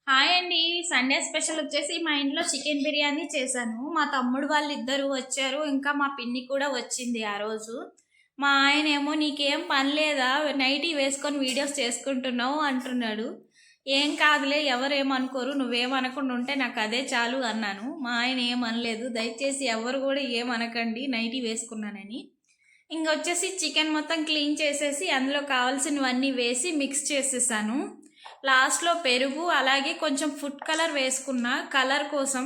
Hi అండి. Sunday special వచ్చేసి మా ఇంట్లో చికెన్ బిర్యానీ చేశాను. మా తమ్ముడు వాళ్ళిద్దరూ వచ్చారు. ఇంకా మా పిన్ని కూడా వచ్చింది ఆ రోజు. మా ఆయన ఏమో నీకేం పని లేదా, నైటీ వేసుకొని వీడియోస్ చేసుకుంటున్నావు అంటున్నాడు. ఏం కాదులే, ఎవరేమనుకోరు, నువ్వేమనకుండా ఉంటే నాకు అదే చాలు అన్నాను. మా ఆయన ఏమనలేదు. దయచేసి ఎవరు కూడా ఏమనకండి నైటీ వేసుకున్నానని. ఇంకొచ్చేసి చికెన్ మొత్తం క్లీన్ చేసేసి అందులో కావాల్సినవన్నీ వేసి మిక్స్ చేసేసాను. లాస్ట్లో పెరుగు అలాగే కొంచెం ఫుడ్ కలర్ వేసుకున్న కలర్ కోసం.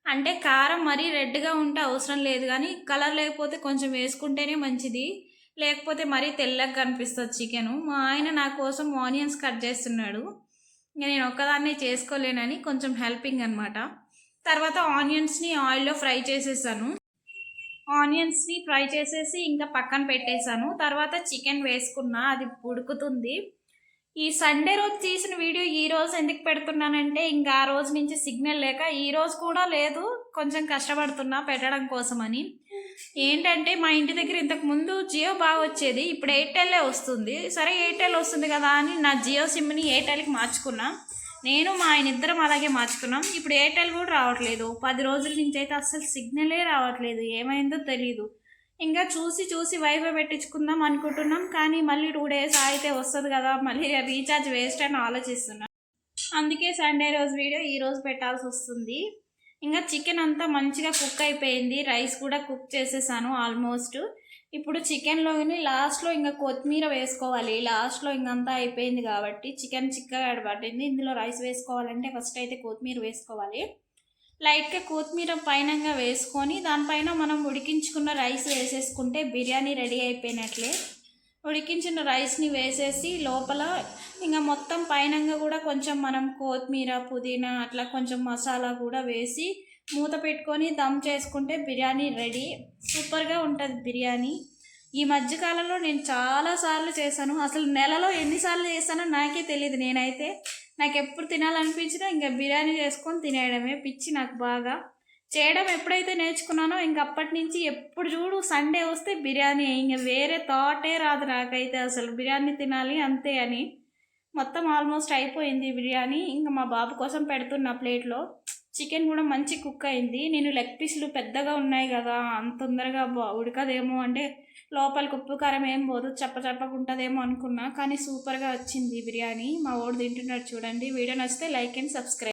అంటే కారం మరీ రెడ్గా ఉంటే అవసరం లేదు, కానీ కలర్ లేకపోతే కొంచెం వేసుకుంటేనే మంచిది, లేకపోతే మరీ తెల్లగా కనిపిస్తుంది చికెను. మా ఆయన నా కోసం ఆనియన్స్ కట్ చేస్తున్నాడు. ఇంకా నేను ఒక్కదాన్నే చేసుకోలేనని కొంచెం హెల్పింగ్ అనమాట. తర్వాత ఆనియన్స్ని ఆయిల్లో ఫ్రై చేసేసాను. ఆనియన్స్ని ఫ్రై చేసేసి ఇంకా పక్కన పెట్టేశాను. తర్వాత చికెన్ వేసుకున్నా, అది ఉడుకుతుంది. ఈ సండే రోజు తీసిన వీడియో ఈ రోజు ఎందుకు పెడుతున్నానంటే, ఇంకా ఆ రోజు నుంచి సిగ్నల్ లేక ఈ రోజు కూడా లేదు, కొంచెం కష్టపడుతున్నా పెట్టడం కోసమని. ఏంటంటే మా ఇంటి దగ్గర ఇంతకు ముందు జియో బాగా వచ్చేది, ఇప్పుడు ఎయిర్టెల్లే వస్తుంది. సరే ఎయిర్టెల్ వస్తుంది కదా అని నా జియో సిమ్ని ఎయిర్టెల్కి మార్చుకున్నా. నేను మా ఆయన ఇద్దరం అలాగే మార్చుకున్నాం. ఇప్పుడు ఎయిర్టెల్ కూడా రావట్లేదు. 10 రోజుల నుంచి అయితే అస్సలు సిగ్నలే రావట్లేదు, ఏమైందో తెలీదు. ఇంకా చూసి వైఫై పెట్టించుకుందాం అనుకుంటున్నాం, కానీ మళ్ళీ 2 డేస్ అయితే వస్తుంది కదా, మళ్ళీ రీఛార్జ్ వేస్ట్ అని ఆలోచిస్తున్నాం. అందుకే సండే రోజు వీడియో ఈరోజు పెట్టాల్సి వస్తుంది. ఇంకా చికెన్ అంతా మంచిగా కుక్ అయిపోయింది. రైస్ కూడా కుక్ చేసేసాను ఆల్మోస్ట్. ఇప్పుడు చికెన్లోని లాస్ట్లో ఇంకా కొత్తిమీర వేసుకోవాలి. లాస్ట్లో ఇంకంతా అయిపోయింది కాబట్టి చికెన్ చిక్కగా పట్టింది. ఇందులో రైస్ వేసుకోవాలంటే ఫస్ట్ అయితే కొత్తిమీర వేసుకోవాలి. లైట్గా కొత్తిమీర పైనంగా వేసుకొని దానిపైన మనం ఉడికించుకున్న రైస్ వేసేసుకుంటే బిర్యానీ రెడీ అయిపోయినట్లే. ఉడికించిన రైస్ని వేసేసి లోపల ఇంకా మొత్తం పైనంగా కూడా కొంచెం మనం కొత్తిమీర పుదీనా అట్లా కొంచెం మసాలా కూడా వేసి మూత పెట్టుకొని దమ్ చేసుకుంటే బిర్యానీ రెడీ. సూపర్గా ఉంటుంది బిర్యానీ. ఈ మధ్యకాలంలో నేను చాలాసార్లు చేశాను. అసలు నెలలో ఎన్నిసార్లు చేస్తానో నాకే తెలియదు. నేనైతే నాకు ఎప్పుడు తినాలనిపించినా ఇంకా బిర్యానీ చేసుకొని తినేయడమే పిచ్చి నాకు బాగా. చేయడం ఎప్పుడైతే నేర్చుకున్నానో ఇంక అప్పటి నుంచి ఎప్పుడు చూడు సండే వస్తే బిర్యానీ, ఇంకా వేరే థాటే రాదు నాకైతే అసలు బిర్యానీ తినాలి అంతే అని. మొత్తం ఆల్మోస్ట్ అయిపోయింది బిర్యానీ. ఇంకా మా బాబు కోసం పెడుతున్న ప్లేట్లో. చికెన్ కూడా మంచి కుక్ అయింది. నేను లెగ్ పీసులు పెద్దగా ఉన్నాయి కదా, అంత తొందరగా ఉడకదేమో అంటే లోపలికి ఉప్పు కారం ఏం పోదు, చప్పగా ఉంటుందేమో అనుకున్నా, కానీ సూపర్గా వచ్చింది బిర్యానీ. మా వాడు తింటున్నాడు చూడండి. వీడియో నచ్చితే లైక్ అండ్ సబ్స్క్రైబ్.